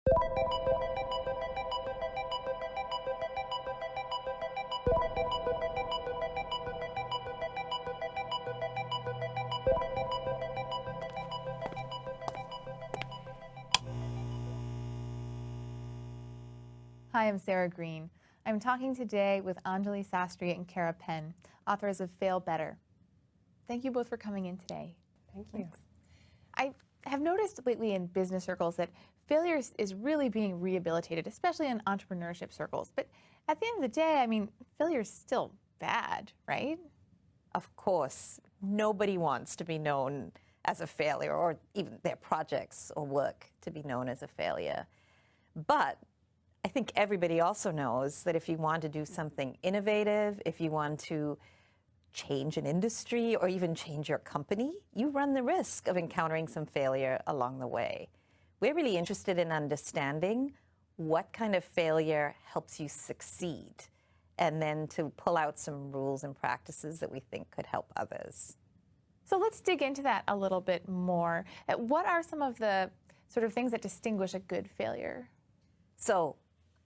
Hi, I'm Sarah Green. I'm talking today with Anjali Sastry and Kara Penn, authors of Fail Better. Thank you both for coming in today. Thank you. I have noticed lately in business circles that failure is really being rehabilitated, especially in entrepreneurship circles. But at the end of the day, I mean, failure is still bad, right? Of course, nobody wants to be known as a failure, or even their projects or work to be known as a failure. But I think everybody also knows that if you want to do something innovative, if you want to change an industry or even change your company, you run the risk of encountering some failure along the way. We're really interested in understanding what kind of failure helps you succeed, and then to pull out some rules and practices that we think could help others. So let's dig into that a little bit more. What are some of the sort of things that distinguish a good failure? So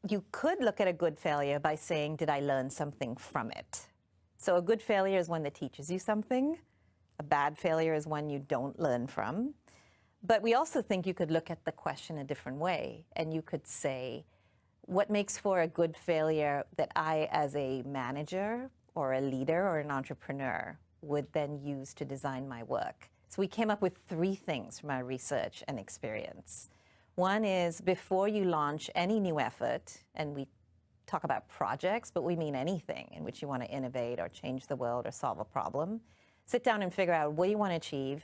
you could look at a good failure by saying, did I learn something from it? So a good failure is one that teaches you something. A bad failure is one you don't learn from. But we also think you could look at the question a different way, and you could say, what makes for a good failure that I, as a manager or a leader or an entrepreneur, would then use to design my work? So we came up with 3 things from our research and experience. One is, before you launch any new effort, and we talk about projects, but we mean anything in which you want to innovate or change the world or solve a problem, sit down and figure out what you want to achieve,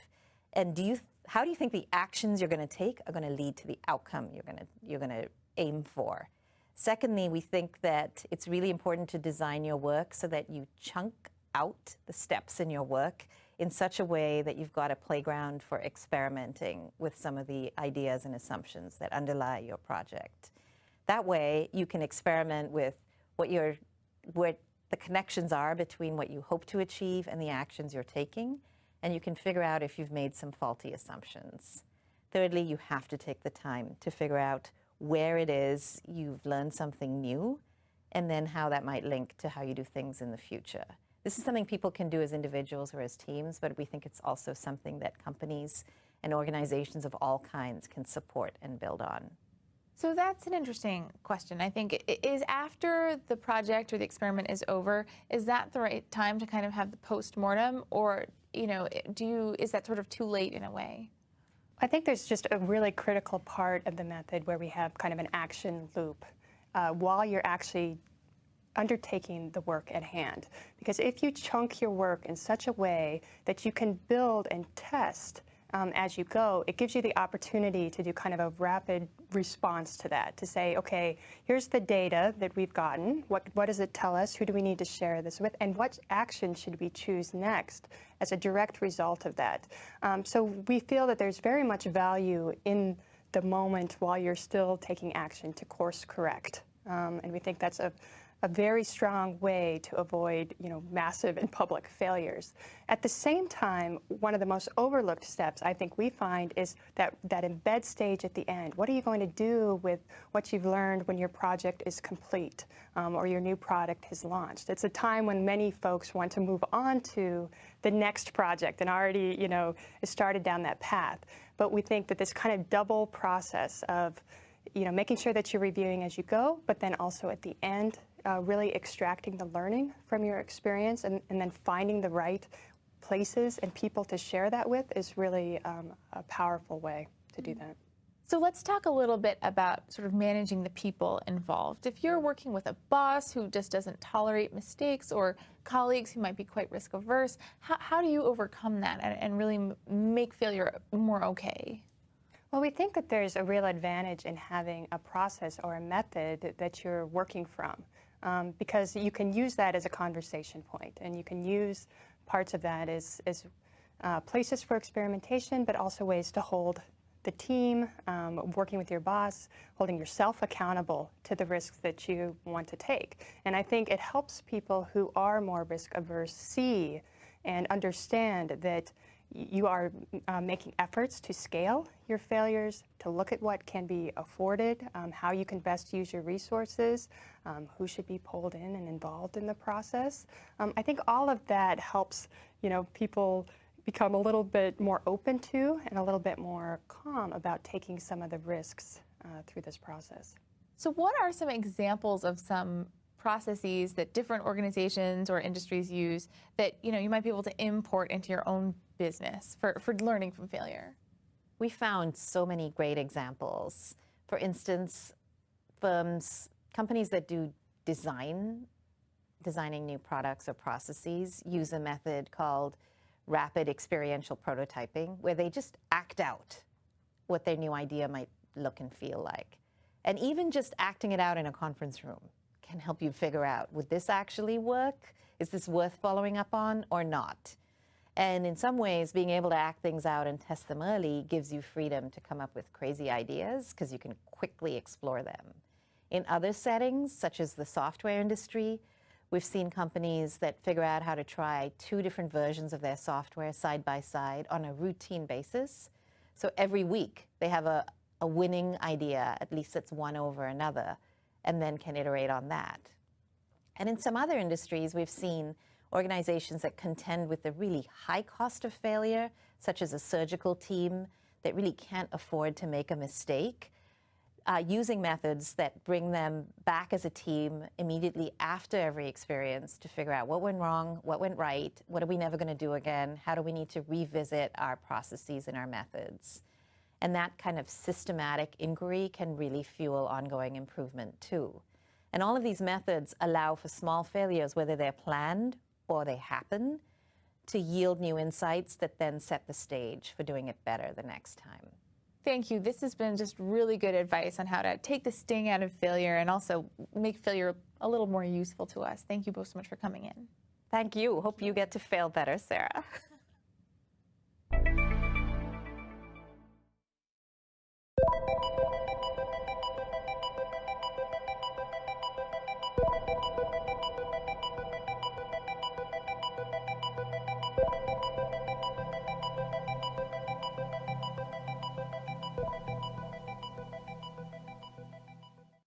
and how do you think the actions you're going to take are going to lead to the outcome you're going to aim for? Secondly, we think that it's really important to design your work so that you chunk out the steps in your work in such a way that you've got a playground for experimenting with some of the ideas and assumptions that underlie your project. That way, you can experiment with what the connections are between what you hope to achieve and the actions you're taking, and you can figure out if you've made some faulty assumptions. Thirdly, you have to take the time to figure out where it is you've learned something new, and then how that might link to how you do things in the future. This is something people can do as individuals or as teams, but we think it's also something that companies and organizations of all kinds can support and build on. So that's an interesting question. I think, is after the project or the experiment is over, is that the right time to kind of have the post-mortem, or is that sort of too late in a way? I think there's just a really critical part of the method where we have kind of an action loop while you're actually undertaking the work at hand. Because if you chunk your work in such a way that you can build and test as you go, it gives you the opportunity to do kind of a rapid response to that, to say, okay, here's the data that we've gotten. What does it tell us? Who do we need to share this with? And what action should we choose next as a direct result of that? So we feel that there's very much value in the moment while you're still taking action to course correct. And we think that's a very strong way to avoid, massive and public failures. At the same time, one of the most overlooked steps I think we find is that embed stage at the end. What are you going to do with what you've learned when your project is complete or your new product is launched? It's a time when many folks want to move on to the next project and already, has started down that path. But we think that this kind of double process of, making sure that you're reviewing as you go, but then also at the end, really extracting the learning from your experience and then finding the right places and people to share that with is really a powerful way to do that. So let's talk a little bit about sort of managing the people involved. If you're working with a boss who just doesn't tolerate mistakes, or colleagues who might be quite risk averse, how do you overcome that and really make failure more okay? Well, we think that there's a real advantage in having a process or a method that you're working from. Because you can use that as a conversation point, and you can use parts of that as places for experimentation, but also ways to hold the team, working with your boss, holding yourself accountable to the risks that you want to take. And I think it helps people who are more risk averse see and understand that you are making efforts to scale your failures, to look at what can be afforded, how you can best use your resources, who should be pulled in and involved in the process. I think all of that helps, people become a little bit more open to and a little bit more calm about taking some of the risks through this process. So what are some examples of some processes that different organizations or industries use that you might be able to import into your own business for learning from failure? We found so many great examples. For instance, companies that do designing new products or processes use a method called rapid experiential prototyping, where they just act out what their new idea might look and feel like. And even just acting it out in a conference room can help you figure out, would this actually work? Is this worth following up on or not? And in some ways, being able to act things out and test them early gives you freedom to come up with crazy ideas because you can quickly explore them. In other settings, such as the software industry, we've seen companies that figure out how to try 2 different versions of their software side by side on a routine basis. So every week, they have a winning idea, at least it's one over another, and then can iterate on that. And in some other industries, we've seen organizations that contend with the really high cost of failure, such as a surgical team that really can't afford to make a mistake, using methods that bring them back as a team immediately after every experience to figure out what went wrong, what went right, what are we never going to do again, how do we need to revisit our processes and our methods. And that kind of systematic inquiry can really fuel ongoing improvement too. And all of these methods allow for small failures, whether they're planned or they happen, to yield new insights that then set the stage for doing it better the next time. Thank you. This has been just really good advice on how to take the sting out of failure and also make failure a little more useful to us. Thank you both so much for coming in. Thank you. Hope you get to fail better, Sarah.